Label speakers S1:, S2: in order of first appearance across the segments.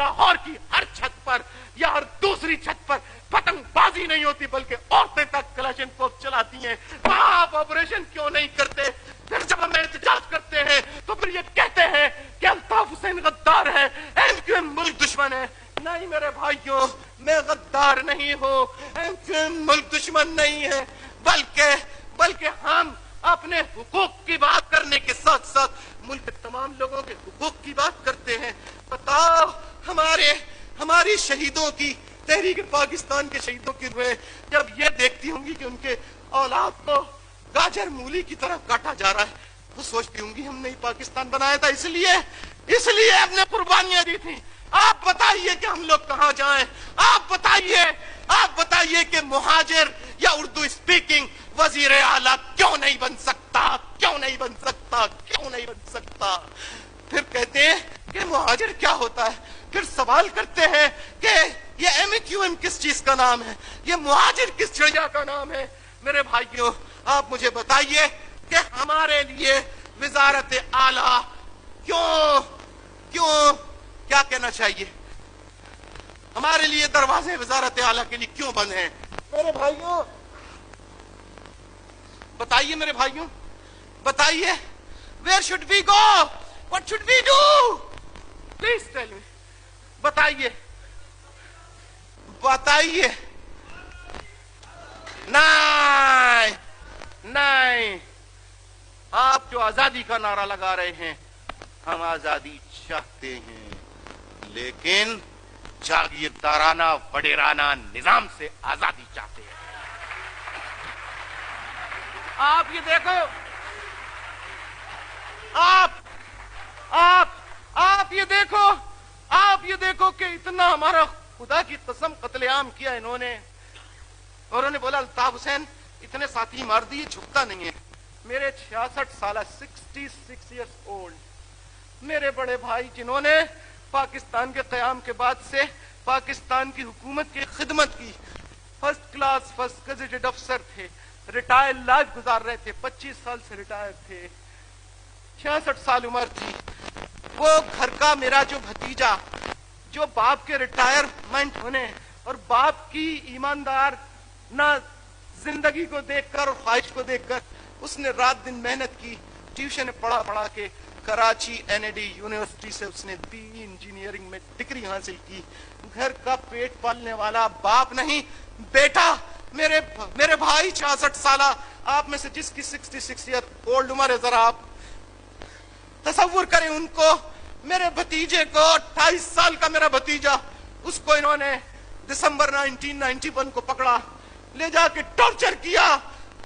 S1: लाहौर की हर छत पर या हर दूसरी छत पर पतंगबाजी नहीं होती बल्कि औरतें तक कलाशनकोव चलाती हैं? वहां आप ऑपरेशन क्यों नहीं करते? फिर जब हम एहतजाज करते हैं तो फिर ये कहते हैं कि अल्ताफ हुसैन गद्दार है, एमक्यूएम मुल्क दुश्मन है। नहीं मेरे भाइयों, मैं गद्दार नहीं हूं, एमक्यूएम मुल्क दुश्मन नहीं है, बल्कि हम अपने हुकूक की बात करने के साथ साथ मुल्क के तमाम लोगों के हुकूक की बात करते हैं। बताओ, हमारी शहीदों की, तहरीक पाकिस्तान के शहीदों की रूहें जब ये देखती होंगी कि उनके औलाद को गाजर मूली की तरह काटा जा रहा है, वो सोचती होंगी हमने ही पाकिस्तान बनाया था, इसलिए हमने कुर्बानियां दी थी। आप बताइए कि हम लोग कहां जाएं? आप बताइए कि मुहाजिर या उर्दू स्पीकिंग वजीर आला क्यों नहीं बन सकता? फिर कहते हैं कि मुहाजिर क्या होता है, फिर सवाल करते हैं कि ये एमक्यूएम किस चीज का नाम है, ये मुहाजिर किस चिड़िया का नाम है? मेरे भाइयों, आप मुझे बताइए कि हमारे लिए वजारत आला क्यों क्या कहना चाहिए, हमारे लिए दरवाजे वजारत आला के लिए क्यों बंद हैं? मेरे भाइयों बताइए, where should we go? What should we do? Please tell me. बताइए। नहीं, आप जो आजादी का नारा लगा रहे हैं, हम आजादी चाहते हैं, लेकिन जागीरदाराना वडेराना निजाम से आजादी चाहते हैं। आप ये देखो, आप ये देखो कि इतना हमारा खुदा की कसम कत्लेआम किया इन्होंने, और उन्होंने बोला अल्ताफ हुसैन इतने साथी मार दिए, झुकता नहीं है। मेरे 66 साल 66 इयर्स ओल्ड मेरे बड़े भाई, जिन्होंने पाकिस्तान के क़याम के बाद से पाकिस्तान की हुकूमत की खिदमत की, फर्स्ट गेजेटेड अफसर थे, रिटायर्ड लाइफ गुजार रहे थे, 25 साल से रिटायर थे, 66 साल उम्र थी। वो घर का मेरा जो भतीजा, जो बाप के रिटायरमेंट होने और बाप की ईमानदार ना जिंदगी को देखकर और ख्वाहिश को देखकर उसने रात दिन मेहनत की, ट्यूशन पढ़ा के कराची एनएडी यूनिवर्सिटी से उसने बीई इंजीनियरिंग में डिग्री हासिल की। घर का पेट पालने वाला बाप नहीं, बेटा। मेरे भाई 66 साल, आप में से जिसकी 66 ईयर ओल्ड उम्र है, जरा आप तसव्वुर करें उनको। मेरे भतीजे को, 28 साल का मेरा भतीजा, उसको इन्होंने दिसंबर 1991 को पकड़ा, ले जाके टॉर्चर किया।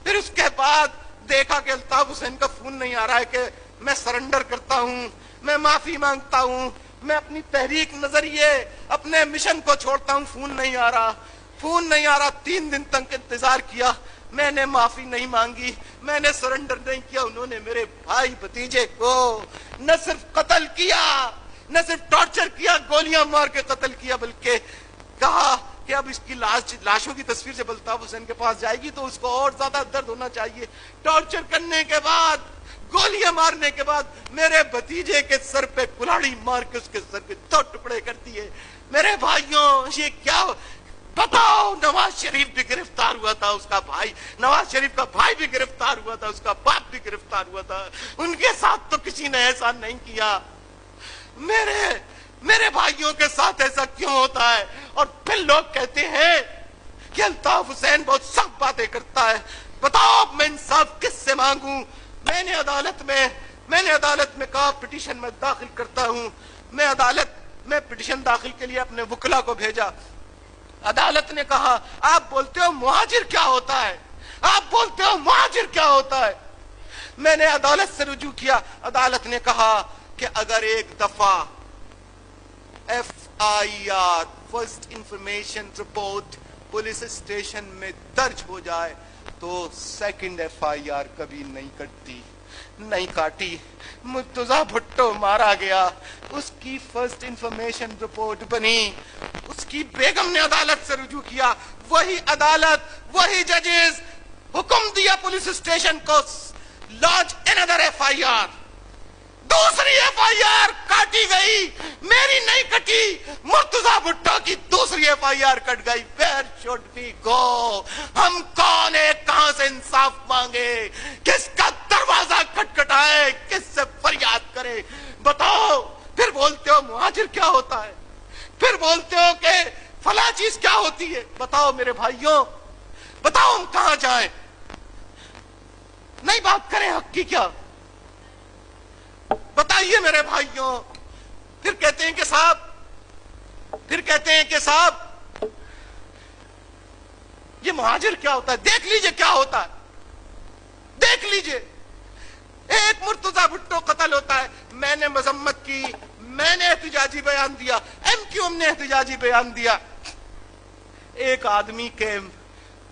S1: फिर उसके बाद देखा कि अल्ताफ हुसैन का फोन नहीं आ रहा है कि मैं सरेंडर करता हूं, मैं माफी मांगता हूं, मैं अपनी तहरीक नजरिए अपने मिशन को छोड़ता हूं, फोन नहीं आ रहा। 3 दिन तक इंतजार किया, मैंने माफी नहीं मांगी, मैंने सरेंडर नहीं किया। उन्होंने मेरे भाई भतीजे को न सिर्फ कत्ल किया, न सिर्फ टॉर्चर किया, गोलियां मार के कत्ल किया, बल्कि कहा कि अब इसकी लाशों की तस्वीर जब अल्ताफ हुसैन के पास जाएगी तो उसको और ज्यादा दर्द होना चाहिए। टॉर्चर करने के बाद, गोलियां मारने के बाद मेरे भतीजे के सर पे कुल्हाड़ी मार के उसके सर के 2 टुकड़े कर दिए। मेरे भाइयों, ये क्या बताओ? नवाज शरीफ भी गिरफ्तार हुआ था, उसका भाई, नवाज शरीफ का भाई भी गिरफ्तार हुआ था, उसका बाप भी गिरफ्तार हुआ था। उनके साथ तो किसी ने ऐसा नहीं किया। मेरे भाइयों के साथ ऐसा क्यों होता है? और फिर लोग कहते हैं कि अल्ताफ हुसैन बहुत सख्त बातें करता है। बताओ, मैं इंसाफ किससे मांगू? मैंने अदालत में कहा पिटीशन में दाखिल करता हूं। मैं अदालत में पिटीशन दाखिल के लिए अपने वकला को भेजा। अदालत ने कहा आप बोलते हो मुहाजिर क्या होता है? मैंने अदालत से रुजू किया। अदालत ने कहा कि अगर एक दफा FIR first information report police station में दर्ज हो जाए तो सेकंड FIR कभी नहीं काटी। मुर्तजा भुट्टो मारा गया, उसकी फर्स्ट इंफॉर्मेशन रिपोर्ट बनी, उसकी बेगम ने अदालत से रुजू किया। वही अदालत, वही जजेस हुक्म दिया पुलिस स्टेशन को लॉन्च अनदर FIR। दूसरी FIR काटी गई, मेरी नहीं कटी, हमारी FIR कट गई, where should we go? हम कौन है, कहां से इंसाफ मांगे, किसका दरवाजा खटखटाए, किससे फरियाद करे? बताओ। फिर बोलते हो मुहाजिर क्या होता है, फिर बोलते हो कि फला चीज क्या होती है। बताओ मेरे भाइयों, बताओ हम कहां जाएं? नहीं बात करें हक की क्या? बताइए मेरे भाइयों। फिर कहते हैं कि साहब, ये मुहाजिर क्या होता है, देख लीजिए क्या होता है, देख लीजिए। एक मुर्तजा भुट्टो कत्ल होता है, मैंने मजम्मत की, मैंने एहतिजाजी बयान दिया, MQM ने एहतिजाजी बयान दिया। एक आदमी के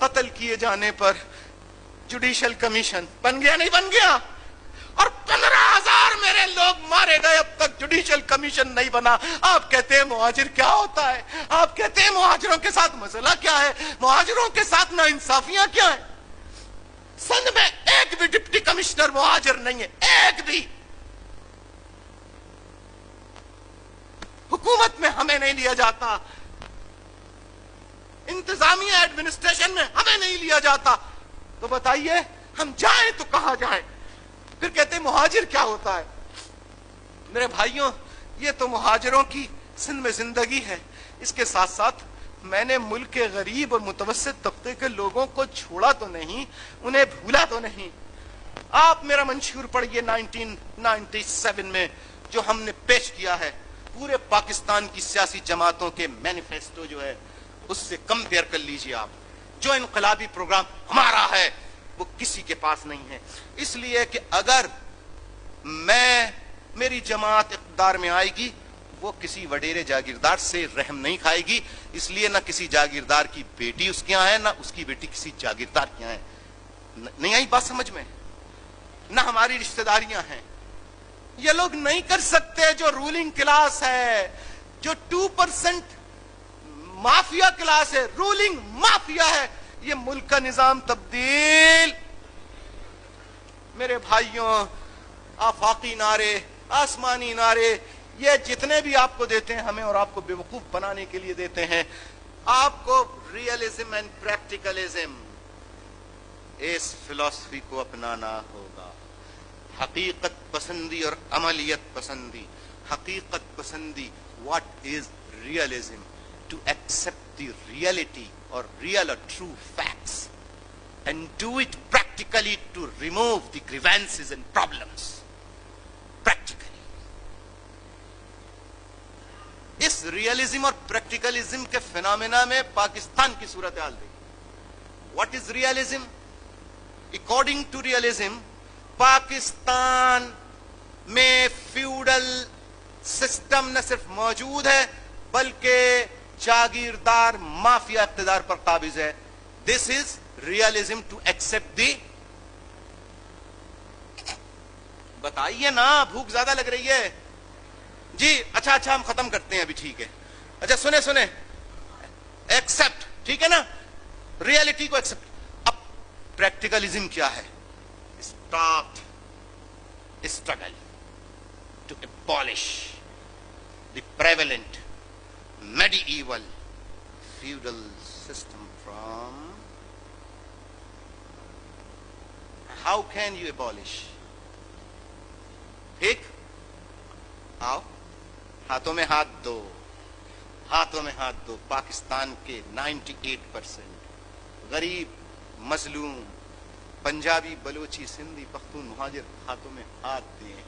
S1: कत्ल किए जाने पर जुडिशियल कमीशन बन गया, नहीं बन गया? और 15,000 मेरे लोग मारे गए, अब तक जुडिशियल कमीशन नहीं बना। आप कहते हैं मुहाजिर क्या होता है, आप कहते हैं मुहाजिरों के साथ मसला क्या है, मुहाजिरों के साथ ना इंसाफियां क्या है? सिंध में एक भी डिप्टी कमिश्नर मुहाजिर नहीं है, एक भी। हुकूमत में हमें नहीं लिया जाता, इंतजामिया एडमिनिस्ट्रेशन में हमें नहीं लिया जाता। तो बताइए हम जाएं तो कहां जाएं? फिर कहते हैं मुहाजिर क्या होता है। मेरे भाइयों, ये तो मुहाजिरों की सिंध में जिंदगी है। इसके साथ साथ मैंने मुल्क के गरीब और मुतवस्सित तबके के लोगों को छोड़ा तो नहीं, उन्हें भूला तो नहीं। आप मेरा मंशूर पढ़िए 1997 में जो हमने पेश किया है, पूरे पाकिस्तान की सियासी जमातों के मैनिफेस्टो जो है उससे कंपेयर कर लीजिए आप। जो इनकलाबी प्रोग्राम हमारा है वो किसी के पास नहीं है। इसलिए कि अगर मेरी जमात इक़्तिदार में आएगी, वो किसी वडेरे जागीरदार से रहम नहीं खाएगी। इसलिए ना किसी जागीरदार की बेटी उसके यहाँ है, ना उसकी बेटी किसी जागीरदार के यहाँ है। नहीं आई बात समझ में? ना हमारी रिश्तेदारियां हैं। ये लोग नहीं कर सकते। जो रूलिंग क्लास है, जो 2% माफिया क्लास है, रूलिंग माफिया है, ये मुल्क का निजाम तब्दील। मेरे भाइयों, आफाकी नारे, आसमानी नारे, ये जितने भी आपको देते हैं हमें और आपको बेवकूफ बनाने के लिए देते हैं। आपको रियलिज्म एंड प्रैक्टिकलिज्म, इस फिलॉसफी को अपनाना होगा। हकीकत पसंदी और अमलियत पसंदी। हकीकत पसंदी, what is realism? To accept the reality or real or true facts and do it practically to remove the grievances and problems. Practically. इस रियलिज्म और प्रैक्टिकलिज्म के फिनोमेना में पाकिस्तान की सूरत हाल देखिए। What is realism? According to realism, Pakistan में feudal system न सिर्फ मौजूद है बल्कि जागीरदार माफिया इख्तिदार पर काबिज है। This is realism to accept the. बताइए ना, भूख ज्यादा लग रही है जी। अच्छा हम खत्म करते हैं अभी, ठीक है। अच्छा सुने, एक्सेप्ट, ठीक है ना, रियलिटी को एक्सेप्ट। अब प्रैक्टिकलिज्म क्या है? Start struggle to abolish the prevalent medieval feudal system from. How can you abolish? ठीक, आओ हाथों में हाथ दो, हाथों में हाथ दो। पाकिस्तान के 98% गरीब, मजलूम, पंजाबी, बलोची, सिंधी, पख्तून, मुहाजिर हाथों में हाथ दें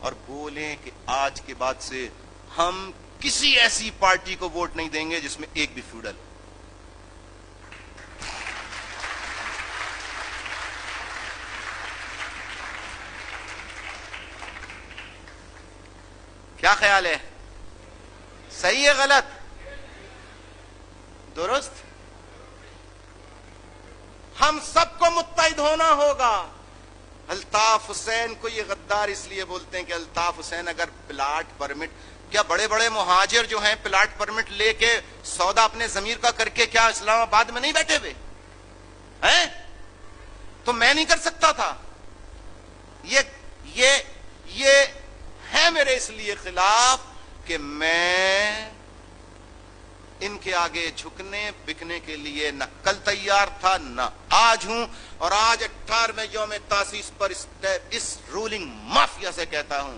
S1: और बोलें कि आज के बाद से हम किसी ऐसी पार्टी को वोट नहीं देंगे जिसमें एक भी फ्यूडल हो। क्या ख्याल है? सही है, गलत, दुरुस्त? हम सबको मुत्तहिद होना होगा। अल्ताफ हुसैन को ये गद्दार इसलिए बोलते हैं कि अल्ताफ हुसैन अगर प्लाट परमिट, क्या बड़े बड़े मुहाजिर जो हैं प्लाट परमिट लेके सौदा अपने जमीर का करके क्या इस्लामाबाद में नहीं बैठे हुए हैं? तो मैं नहीं कर सकता था? ये है मेरे इसलिए खिलाफ कि मैं ان کے آگے جھکنے بکنے کے لیے نہ کل تیار تھا نہ آج ہوں، اور آج 18ویں یوم تاسیس پر اس رولنگ مافیا سے کہتا ہوں،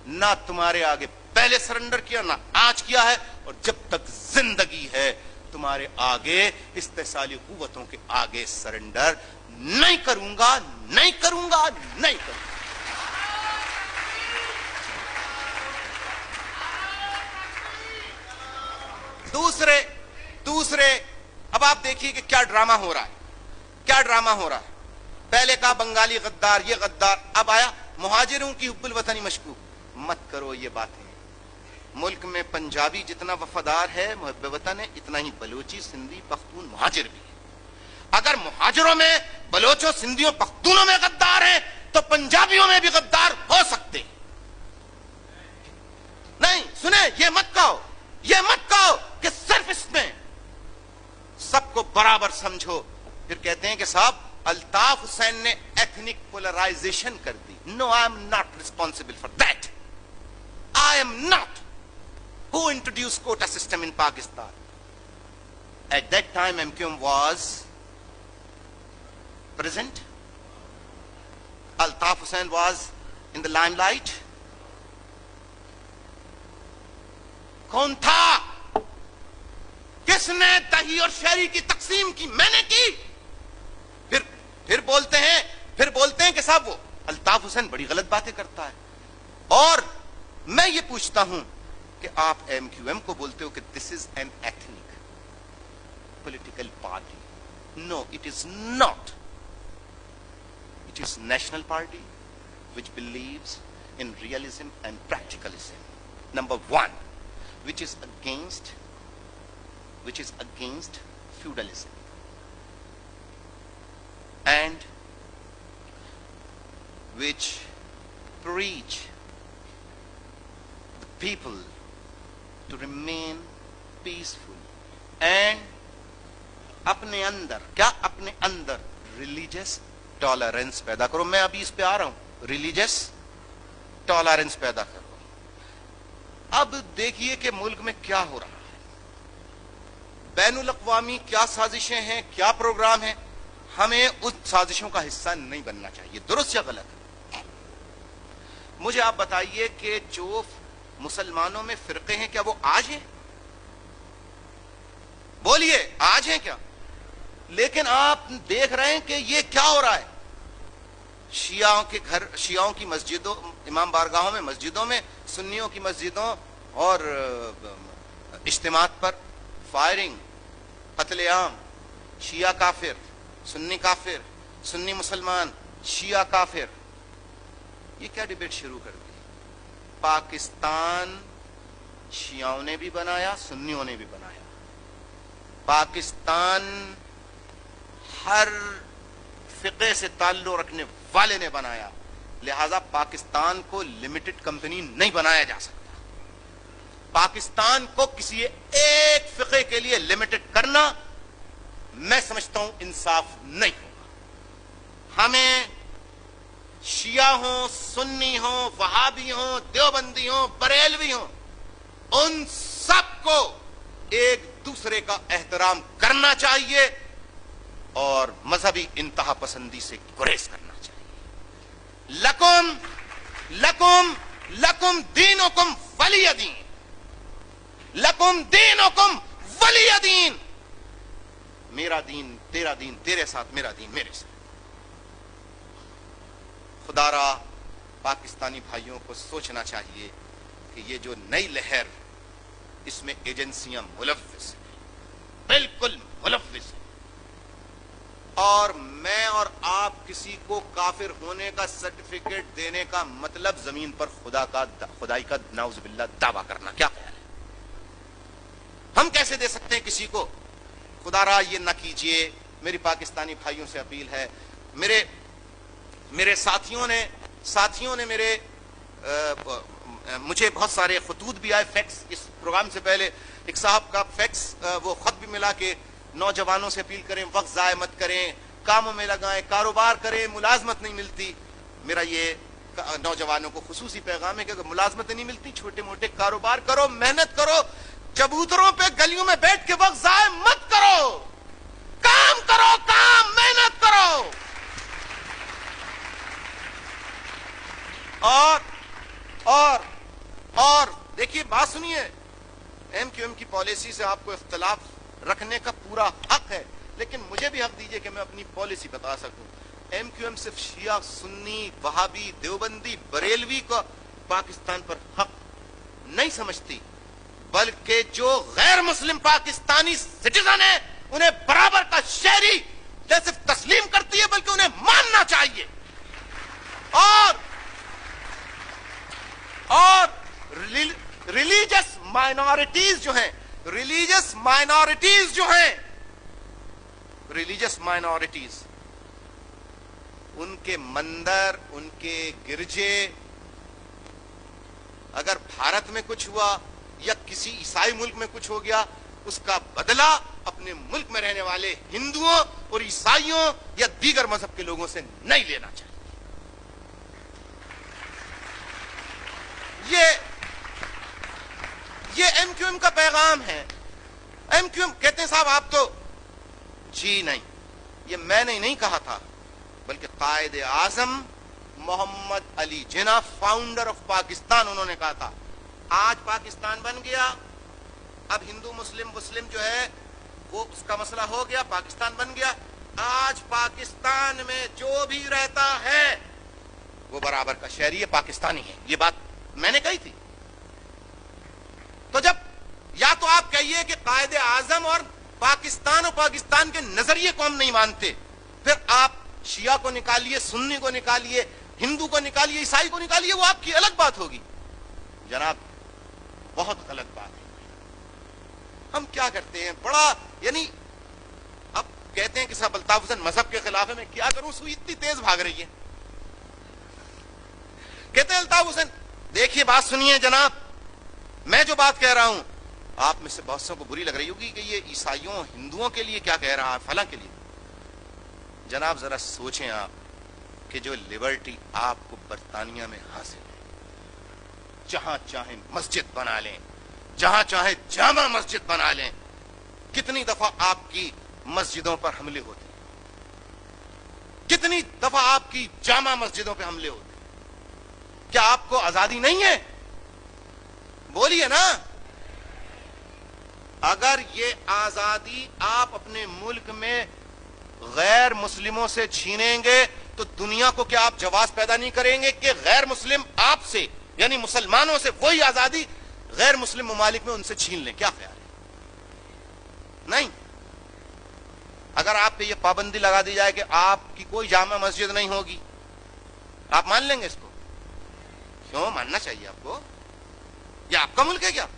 S1: نہ تمہارے آگے پہلے سرنڈر کیا نہ آج کیا ہے، اور جب تک زندگی ہے تمہارے آگے استحصالی قوتوں کے آگے سرنڈر نہیں کروں گا، نہیں کروں گا، نہیں کروں گا۔ دوسرے اب آپ دیکھیے کہ کیا ڈرامہ ہو رہا ہے، کیا ڈرامہ ہو رہا ہے۔ پہلے کہا بنگالی غدار، یہ غدار، اب آیا مہاجروں کی حب الوطنی مشکوک۔ مت کرو یہ باتیں، ملک میں پنجابی جتنا وفادار ہے محب وطن ہے، اتنا ہی بلوچی، سندھی، پختون، مہاجر بھی ہے۔ اگر مہاجروں میں بلوچوں، سندھیوں، پختونوں میں غدار ہیں تو پنجابیوں میں بھی غدار ہو سکتے نہیں۔ سنیں، یہ مت کہو کہ صرف اس میں سب کو برابر سمجھو۔ پھر کہتے ہیں کہ صاحب الطاف حسین نے ایتھنک پولرائزیشن کر دی۔ No, I am not responsible for that. I am not who introduced quota system in Pakistan. At that time MQM was present. Altaf Hussain was in the limelight. کون تھا؟ کس نے دہی اور شہری کی تقسیم کی؟ میں نے کی۔ پھر بولتے ہیں کہ صاحب وہ الطاف حسین بڑی غلط باتیں کرتا ہے۔ اور میں یہ پوچھتا ہوں کہ آپ ایم کیو ایم کو بولتے ہو کہ this is an ethnic political party. No, it is not. It is national party which believes in realism and practicalism. Number one, which is against feudalism and which preach the people to remain peaceful and اپنے اندر religious tolerance پیدا کرو۔ میں ابھی اس پہ آ رہا ہوں، religious tolerance پیدا کرو۔ اب دیکھیے کہ ملک میں کیا ہو رہا ہے، بین الاقوامی کیا سازشیں ہیں، کیا پروگرام ہیں۔ ہمیں اس سازشوں کا حصہ نہیں بننا چاہیے، درست یا غلط؟ مجھے آپ بتائیے کہ جو مسلمانوں میں فرقے ہیں کیا وہ آج ہیں؟ بولیے، آج ہیں کیا؟ لیکن آپ دیکھ رہے ہیں کہ یہ کیا ہو رہا ہے، شیعوں کی مسجدوں، امام بارگاہوں میں، مسجدوں میں، سنیوں کی مسجدوں اور اجتماعات پر فائرنگ، قتل عام، شیعہ کافر، سنی مسلمان، شیعہ کافر۔ یہ کیا ڈیبیٹ شروع کر دی؟ پاکستان شیعوں نے بھی بنایا، سنیوں نے بھی بنایا۔ پاکستان ہر فقہ سے تعلق رکھنے والے نے بنایا، لہذا پاکستان کو لمیٹڈ کمپنی نہیں بنایا جا سکتا۔ پاکستان کو کسی ایک فقہ کے لیے لمیٹڈ کرنا میں سمجھتا ہوں انصاف نہیں ہوگا۔ ہمیں شیعہ ہوں، سنی ہوں، وہابی ہوں، دیوبندی ہوں، بریلوی ہوں، ان سب کو ایک دوسرے کا احترام کرنا چاہیے اور مذہبی انتہا پسندی سے گریز کرنا چاہیے۔ لکم دینکم ولی دین، لکم دینکم ولی دین۔ میرا دین تیرا دین، تیرے ساتھ میرا دین میرے ساتھ۔ خدا را پاکستانی بھائیوں کو سوچنا چاہیے کہ یہ جو نئی لہر، اس میں ایجنسیاں ملوث ہیں، بالکل ملوث ہیں، اور میں اور آپ کسی کو کافر ہونے کا سرٹیفکیٹ دینے کا مطلب زمین پر خدائی کا نعوذ باللہ دعویٰ کرنا۔ کیا خیال ہے؟ ہم کیسے دے سکتے ہیں کسی کو؟ خدا را یہ نہ کیجئے، میری پاکستانی بھائیوں سے اپیل ہے۔ میرے ساتھیوں نے مجھے بہت سارے خطوط بھی آئے، فیکس، اس پروگرام سے پہلے ایک صاحب کا فیکس وہ خط بھی ملا کہ نوجوانوں سے اپیل کریں، وقت ضائع مت کریں، کاموں میں لگائیں، کاروبار کریں، ملازمت نہیں ملتی۔ میرا یہ نوجوانوں کو خصوصی پیغام ہے کہ اگر ملازمت نہیں ملتی، چھوٹے موٹے کاروبار کرو، محنت کرو، चबूतरों पे गलियों में बैठ के वक्त जाए मत करो, काम करो, काम मेहनत करो। और देखिए, बात सुनिए, एमक्यूएम की पॉलिसी से आपको इख्तिलाफ रखने का पूरा हक है, लेकिन मुझे भी हक दीजिए कि मैं अपनी पॉलिसी बता सकूं। एमक्यूएम सिर्फ शिया, सुन्नी, वहाबी, देवबंदी, बरेलवी को पाकिस्तान पर हक नहीं समझती, बल्कि जो गैर मुस्लिम पाकिस्तानी सिटीजन है उन्हें बराबर का शहरी न सिर्फ तस्लीम करती है बल्कि उन्हें मानना चाहिए। और रिलीजियस माइनॉरिटीज उनके मंदिर, उनके गिरजे, अगर भारत में कुछ हुआ या किसी ईसाई मुल्क में कुछ हो गया, उसका बदला अपने मुल्क में रहने वाले हिंदुओं और ईसाइयों या दीगर मजहब के लोगों से नहीं लेना चाहिए। ये एमक्यूएम का पैगाम है। एमक्यूएम कहते हैं साहब आप तो, जी नहीं, ये मैंने नहीं कहा था, बल्कि कायदे आजम मोहम्मद अली जिन्ना, फाउंडर ऑफ पाकिस्तान, उन्होंने कहा था। आज पाकिस्तान बन गया, अब हिंदू मुस्लिम जो है वो उसका मसला हो गया, पाकिस्तान बन गया। आज पाकिस्तान में जो भी रहता है वो बराबर का शहरी है, पाकिस्तानी है। ये बात मैंने कही थी। तो जब या तो आप कहिए कि कायदे आजम और पाकिस्तान के नजरिए को हम नहीं मानते, फिर आप शिया को निकालिए, सुन्नी को निकालिए, हिंदू को निकालिए, ईसाई को निकालिए, वो आपकी अलग बात होगी। जनाब, बहुत गलत बात है। हम क्या करते हैं, बड़ा यानी अब कहते हैं कि साहब अल्ताफ हुसैन मजहब के खिलाफ है, मैं क्या करूं, सुई इतनी तेज भाग रही है। कहते हैं अल्ताफ हुसैन, देखिए बात सुनिए जनाब, मैं जो बात कह रहा हूं आप में से बहुत सौ को बुरी लग रही होगी कि ये ईसाइयों हिंदुओं के लिए क्या कह रहा है, फला के लिए। जनाब जरा सोचें आप कि जो लिबर्टी आपको बरतानिया में हासिल है, जहां चाहे मस्जिद बना लें, जहां चाहे जामा मस्जिद बना लें, कितनी दफा आपकी मस्जिदों पर हमले होते हैं, कितनी दफा आपकी जामा मस्जिदों पर हमले होते हैं। क्या आपको आजादी नहीं है? बोलिए ना। अगर ये आजादी आप अपने मुल्क में गैर मुस्लिमों से छीनेंगे तो दुनिया को क्या आप जवाब पैदा नहीं करेंगे कि गैर मुस्लिम आपसे यानी मुसलमानों से वही आजादी गैर मुस्लिम ममालिक में उनसे छीन लें? क्या ख्याल है? नहीं। अगर आप पे ये पाबंदी लगा दी जाए कि आपकी कोई जामा मस्जिद नहीं होगी, आप मान लेंगे इसको? क्यों मानना चाहिए आपको? ये आपका मुल्क है क्या?